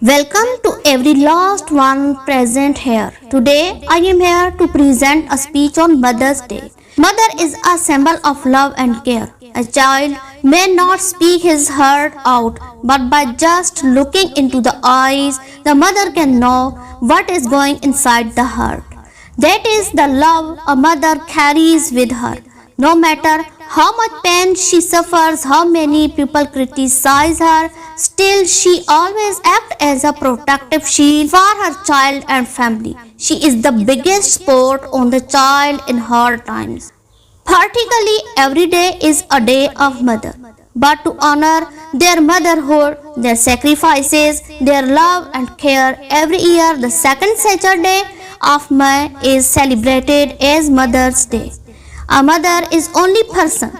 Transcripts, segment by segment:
Welcome to every last one present here. Today I am here to present a speech on Mother's Day. Mother is a symbol of love and care. A child may not speak his heart out, but by just looking into the eyes, the mother can know what is going inside the heart. That is the love a mother carries with her. No matter how much pain she suffers, how many people criticize her, still she always acts as a protective shield for her child and family. She is the biggest support on the child in hard times. Practically every day is a day of mother. But to honor their motherhood, their sacrifices, their love and care, every year the second Saturday of May is celebrated as Mother's Day. A mother is only person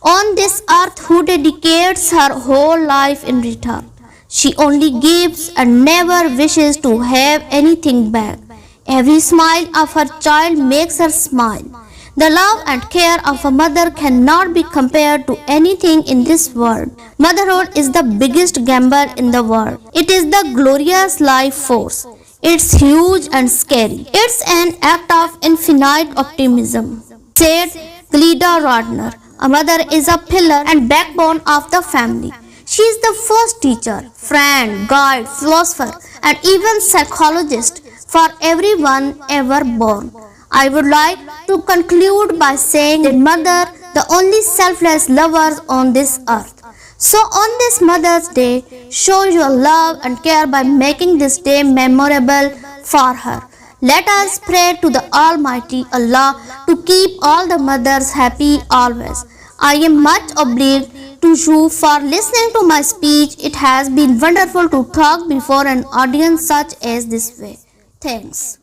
on this earth who dedicates her whole life in return. She only gives and never wishes to have anything back. Every smile of her child makes her smile. The love and care of a mother cannot be compared to anything in this world. Motherhood is the biggest gamble in the world. It is the glorious life force. It's huge and scary. It's an act of infinite optimism, said Glida Rodner. A mother is a pillar and backbone of the family. She is the first teacher, friend, guide, philosopher, and even psychologist for everyone ever born. I would like to conclude by saying that mother, the only selfless lovers on this earth. So on this Mother's Day, show your love and care by making this day memorable for her. Let us pray to the Almighty Allah to keep all the mothers happy always. I am much obliged to you for listening to my speech. It has been wonderful to talk before an audience such as this way. Thanks.